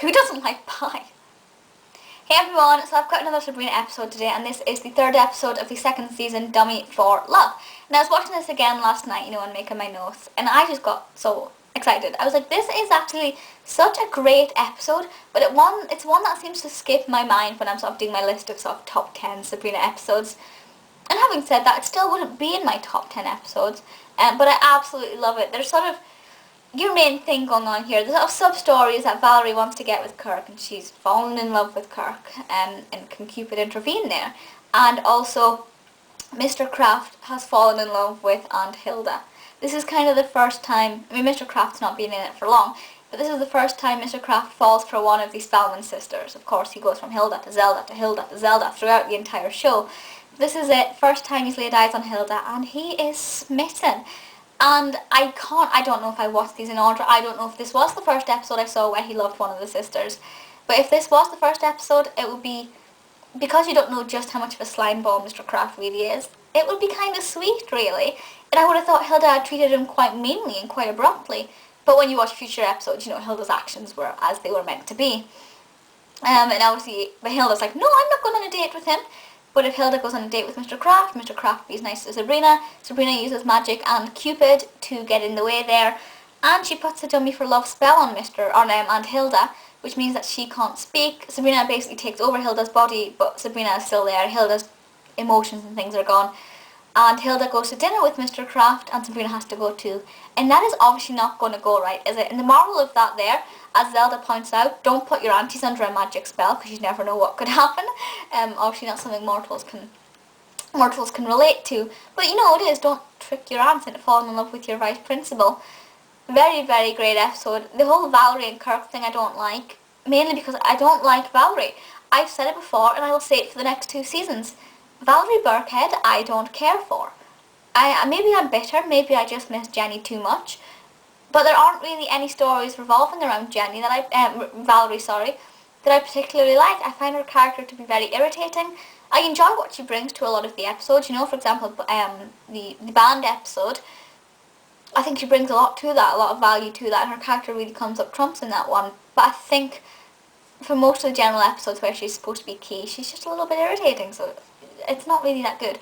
Who doesn't like pie? Hey everyone, so I've got another Sabrina episode today, and this is the third episode of the second season, Dummy for Love. And I was watching this again last night, and making my notes, and I just got so excited. I was like, this is actually such a great episode, but it's one that seems to skip my mind when I'm sort of doing my list of sort of top 10 Sabrina episodes. And having said that, it still wouldn't be in my top 10 episodes, but I absolutely love it. There's sort of your main thing going on here. The sort of sub-story is that Valerie wants to get with Kirk, and she's fallen in love with Kirk, and can Cupid intervene there? And also, Mr. Kraft has fallen in love with Aunt Hilda. This is kind of the first time, I mean, Mr. Kraft's not been in it for long, but this is the first time Mr. Kraft falls for one of the Spellman sisters. Of course, he goes from Hilda to Zelda to Hilda to Zelda throughout the entire show. This is it, first time he's laid eyes on Hilda, and he is smitten. And I don't know if I watched these in order. I don't know if this was the first episode I saw where he loved one of the sisters. But if this was the first episode, it would be, because you don't know just how much of a slime ball Mr. Kraft really is, it would be kind of sweet, really. And I would have thought Hilda had treated him quite meanly and quite abruptly. But when you watch future episodes, Hilda's actions were as they were meant to be. And obviously, but Hilda's like, no, I'm not going on a date with him. But if Hilda goes on a date with Mr. Kraft is nice to Sabrina. Sabrina uses magic and Cupid to get in the way there. And she puts a dummy for love spell on Aunt Hilda, which means that she can't speak. Sabrina basically takes over Hilda's body, but Sabrina is still there. Hilda's emotions and things are gone. And Hilda goes to dinner with Mr. Kraft, and Sabrina has to go too. And that is obviously not going to go right, is it? And the moral of that there, as Zelda points out, don't put your aunties under a magic spell, because you never know what could happen. Obviously not something mortals can relate to. But it is, don't trick your aunts into falling in love with your vice principal. Very, very great episode. The whole Valerie and Kirk thing I don't like, mainly because I don't like Valerie. I've said it before, and I will say it for the next 2 seasons. Valerie Birkhead, I don't care for. Maybe I'm bitter, maybe I just miss Jenny too much, but there aren't really any stories revolving around Valerie, that I particularly like. I find her character to be very irritating. I enjoy what she brings to a lot of the episodes. For example, the band episode, I think she brings a lot to that, a lot of value to that, and her character really comes up trumps in that one. But I think for most of the general episodes where she's supposed to be key, she's just a little bit irritating, so it's not really that good.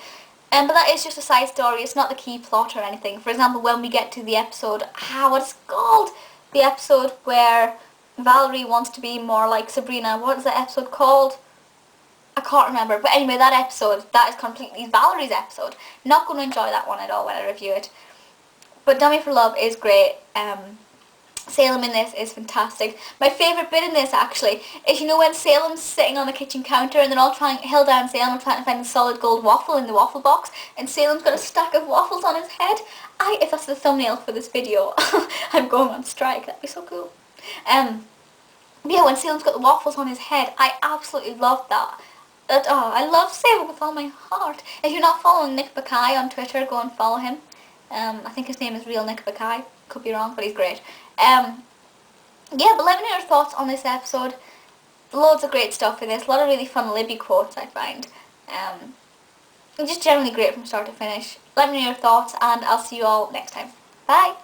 But that is just a side story, it's not the key plot or anything. For example, when we get to the episode, what's it called? The episode where Valerie wants to be more like Sabrina. What is that episode called? I can't remember. But anyway, that episode, that is completely Valerie's episode. Not going to enjoy that one at all when I review it. But Dummy for Love is great. Salem in this is fantastic. My favourite bit in this, actually, is when Salem's sitting on the kitchen counter and Hilda and Salem are trying to find a solid gold waffle in the waffle box, and Salem's got a stack of waffles on his head. If that's the thumbnail for this video, I'm going on strike. That'd be so cool. Yeah, when Salem's got the waffles on his head, I absolutely love that. I love Salem with all my heart. If you're not following Nick Bakay on Twitter, go and follow him. I think his name is Real Nick Bakay. Could be wrong, but he's great. Yeah, but let me know your thoughts on this episode. Loads of great stuff in this. A lot of really fun Libby quotes, I find. Just generally great from start to finish. Let me know your thoughts, and I'll see you all next time. Bye!